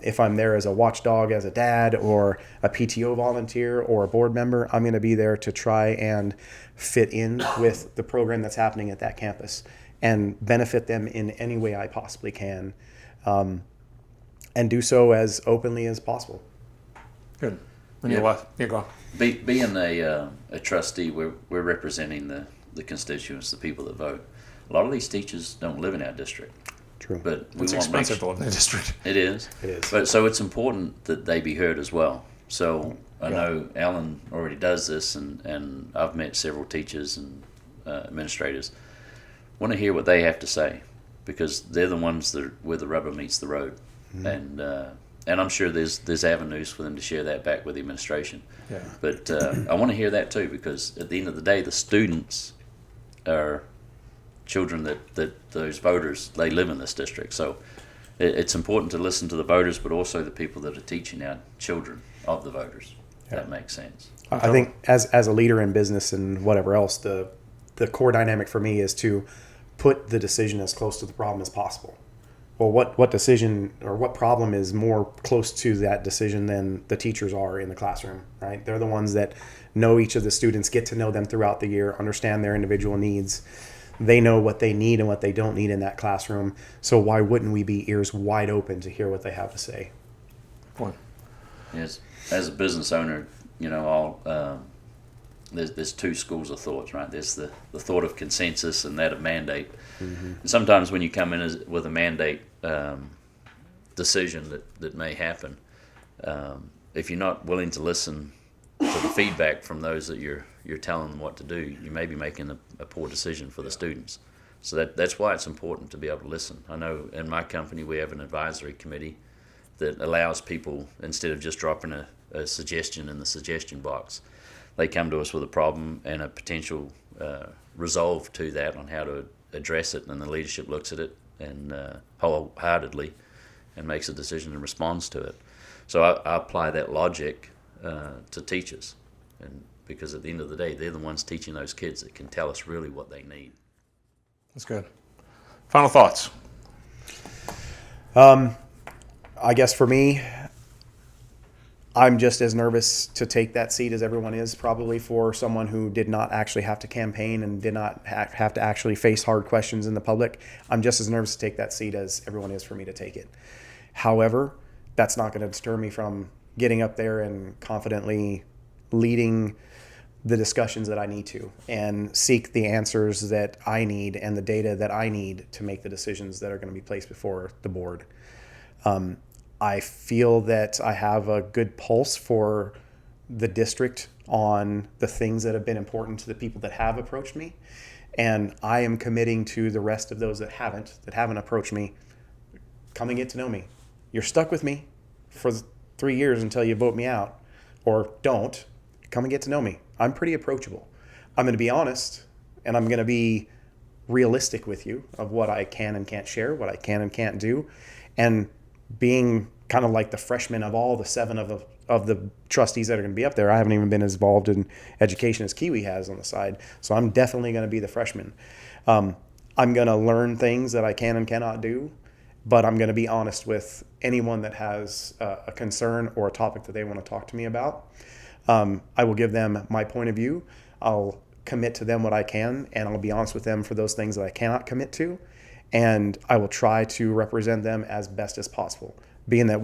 Speaker 2: if I'm there as a watchdog, as a dad or a PTO volunteer or a board member, I'm going to be there to try and fit in with the program that's happening at that campus and benefit them in any way I possibly can, and do so as openly as possible.
Speaker 1: Good. When
Speaker 3: Yeah.
Speaker 1: you go.
Speaker 3: Being a trustee, we're representing the constituents, the people that vote. A lot of these teachers don't live in our district.
Speaker 2: True.
Speaker 3: But we
Speaker 1: It's
Speaker 3: want to make
Speaker 1: expensive to live in the district.
Speaker 3: It is.
Speaker 2: It is.
Speaker 3: But so it's important that they be heard as well. So I
Speaker 2: Yeah.
Speaker 3: know Alan already does this, and I've met several teachers and administrators. Want to hear what they have to say, because they're the ones where the rubber meets the road. Mm-hmm. And I'm sure there's avenues for them to share that back with the administration.
Speaker 1: Yeah.
Speaker 3: But I want to hear that too, because at the end of the day, the students are children that those voters, they live in this district. So it's important to listen to the voters, but also the people that are teaching our children of the voters.
Speaker 2: Yeah.
Speaker 3: That makes sense.
Speaker 2: I think as a leader in business and whatever else, the core dynamic for me is to put the decision as close to the problem as possible. well, what decision or what problem is more close to that decision than the teachers are in the classroom, right? They're the ones that know each of the students, get to know them throughout the year, understand their individual needs. They know what they need and what they don't need in that classroom. So why wouldn't we be ears wide open to hear what they have to say?
Speaker 1: Point.
Speaker 3: Yes, as a business owner, there's two schools of thoughts, right? There's the thought of consensus and that of mandate. Mm-hmm. And sometimes when you come in with a mandate decision that may happen, if you're not willing to listen to the feedback from those that you're telling them what to do, you may be making a poor decision for the students. So that's why it's important to be able to listen. I know in my company we have an advisory committee that allows people, instead of just dropping a suggestion in the suggestion box, they come to us with a problem and a potential resolve to that on how to address it, and the leadership looks at it and wholeheartedly and makes a decision and responds to it. So I apply that logic to teachers, and because at the end of the day, they're the ones teaching those kids that can tell us really what they need.
Speaker 1: That's good. Final thoughts?
Speaker 2: I guess for me, I'm just as nervous to take that seat as everyone is, probably, for someone who did not actually have to campaign and did not have to actually face hard questions in the public. I'm just as nervous to take that seat as everyone is for me to take it. However, that's not going to deter me from getting up there and confidently leading the discussions that I need to and seek the answers that I need and the data that I need to make the decisions that are going to be placed before the board. I feel that I have a good pulse for the district on the things that have been important to the people that have approached me. And I am committing to the rest of those that haven't approached me, come and get to know me. You're stuck with me for 3 years until you vote me out, or don't. Come and get to know me. I'm pretty approachable. I'm going to be honest, and I'm going to be realistic with you of what I can and can't share, what I can and can't do. And being kind of like the freshman of all the 7 of the trustees that are going to be up there, I haven't even been as involved in education as Kiwi has on the side. So I'm definitely going to be the freshman. I'm going to learn things that I can and cannot do, but I'm going to be honest with anyone that has a concern or a topic that they want to talk to me about. I will give them my point of view. I'll commit to them what I can, and I'll be honest with them for those things that I cannot commit to. And I will try to represent them as best as possible. Being that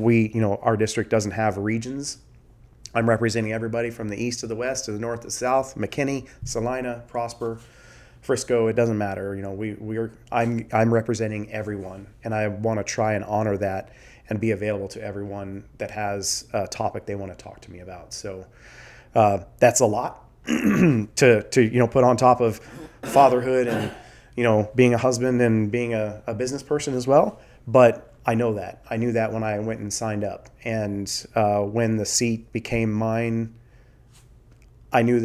Speaker 2: our district doesn't have regions, I'm representing everybody from the east to the west to the north to the south, McKinney, Salina, Prosper, Frisco. It doesn't matter. I'm representing everyone, and I want to try and honor that and be available to everyone that has a topic they want to talk to me about. So that's a lot to put on top of fatherhood and being a husband and being a business person as well. But I know that. I knew that when I went and signed up. And when the seat became mine, I knew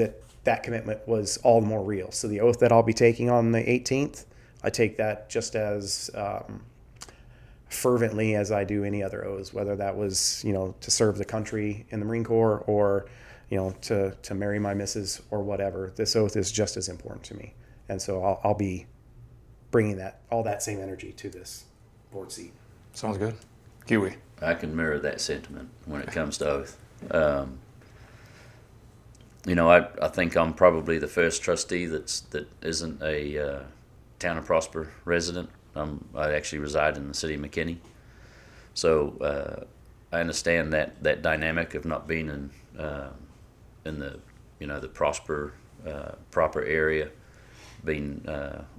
Speaker 2: that commitment was all the more real. So the oath that I'll be taking on the 18th, I take that just as fervently as I do any other oaths, whether that was, to serve the country in the Marine Corps or, to marry my missus or whatever. This oath is just as important to me. And so I'll be bringing all that same energy to this board seat.
Speaker 1: Sounds good. Kiwi.
Speaker 3: I can mirror that sentiment when it comes to oath. I think I'm probably the first trustee that isn't a Town of Prosper resident. I actually reside in the city of McKinney, so I understand that dynamic of not being in the Prosper proper area, being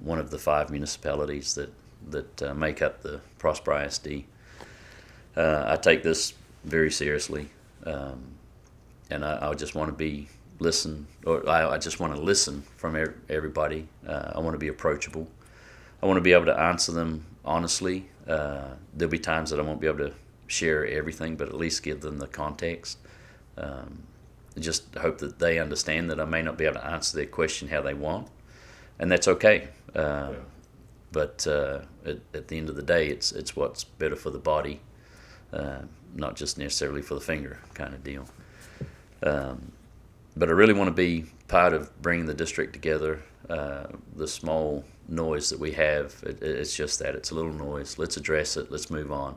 Speaker 3: one of the 5 municipalities that make up the Prosper ISD. I take this very seriously, and I just want to I just want to listen from everybody. I want to be approachable. I want to be able to answer them honestly. There'll be times that I won't be able to share everything, but at least give them the context. Just hope that they understand that I may not be able to answer their question how they want, and that's okay. But at the end of the day, it's what's better for the body, not just necessarily for the finger kind of deal. But I really want to be part of bringing the district together. The small noise that we have, it's just that. It's a little noise. Let's address it. Let's move on.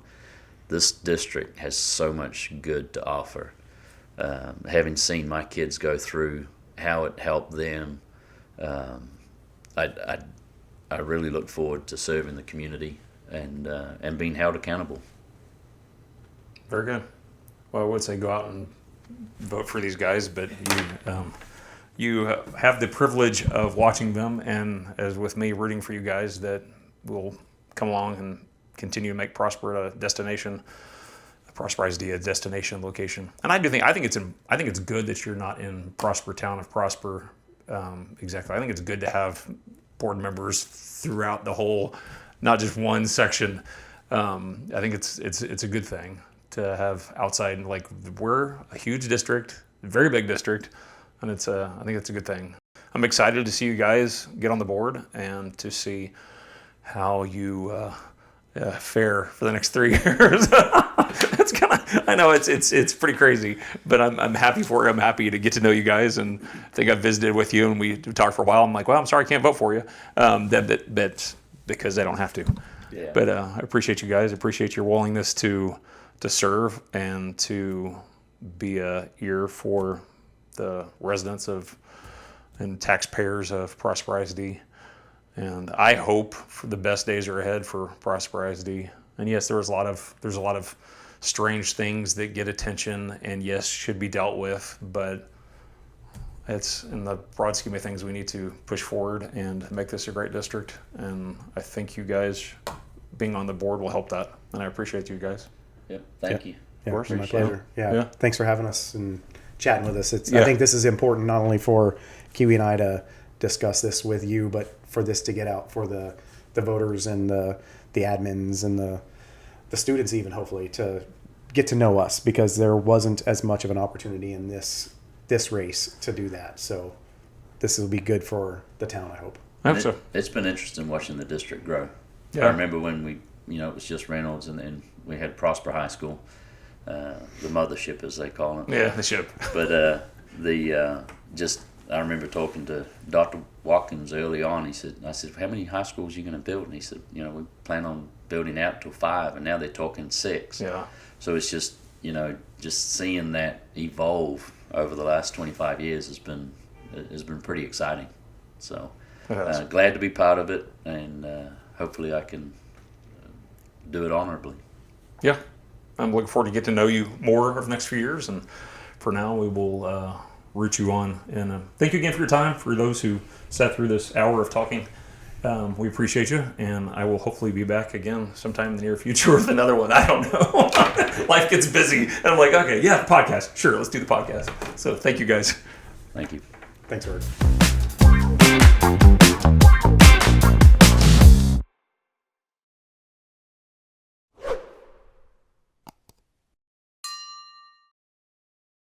Speaker 3: This district has so much good to offer. Having seen my kids go through how it helped them, I really look forward to serving the community and being held accountable.
Speaker 1: Very good. Well, I would say go out and vote for these guys, but you have the privilege of watching them, and as with me, rooting for you guys that will come along and continue to make Prosper a destination, Prosper ISD a destination location. And I think it's good that you're not in Prosper, town of Prosper. Exactly. I think it's good to have board members throughout the whole, not just one section. I think it's a good thing to have outside. Like, we're a huge district, a very big district, and I think it's a good thing. I'm excited to see you guys get on the board and to see how you fare for the next 3 years. I know it's pretty crazy, but I'm happy for it. I'm happy to get to know you guys, and I think I visited with you and we talked for a while. I'm like, well, I'm sorry I can't vote for you, that because I don't have to.
Speaker 3: Yeah.
Speaker 1: But I appreciate you guys. I appreciate your willingness to serve and to be a ear for the residents and taxpayers of Prosper ISD. And I hope for the best days are ahead for Prosper ISD. And yes, there's a lot of strange things that get attention and yes, should be dealt with, but it's in the broad scheme of things, we need to push forward and make this a great district. And I think you guys being on the board will help that. And I appreciate you guys.
Speaker 3: Yep. Thank you.
Speaker 2: Yeah,
Speaker 1: course.
Speaker 2: my pleasure. Yeah. Thanks for having us and chatting with us.
Speaker 1: Yeah.
Speaker 2: I think this is important not only for Kiwi and I to discuss this with you, but for this to get out for the voters and the admins and the students even, hopefully, to get to know us, because there wasn't as much of an opportunity in this race to do that. So this will be good for the town, I hope.
Speaker 1: I hope so.
Speaker 3: It's been interesting watching the district grow.
Speaker 1: Yeah.
Speaker 3: I remember when it was just Reynolds, and then we had Prosper High School, the mothership as they call it.
Speaker 1: Yeah, the ship.
Speaker 3: But I remember talking to Dr. Watkins early on. I said, how many high schools are you going to build? And he said, we plan on building out to 5, and now they're talking 6.
Speaker 1: Yeah.
Speaker 3: So it's just, just seeing that evolve over the last 25 years has been pretty exciting. So glad to be part of it, and hopefully I can do it honorably.
Speaker 1: Yeah. I'm looking forward to get to know you more over the next few years, and for now we will root you on. And thank you again for your time. For those who sat through this hour of talking, we appreciate you, and I will hopefully be back again sometime in the near future with another one. I don't know. Life gets busy, and I'm like, okay, yeah, podcast. Sure, let's do the podcast. So thank you guys.
Speaker 3: Thank you.
Speaker 2: Thanks, Bert.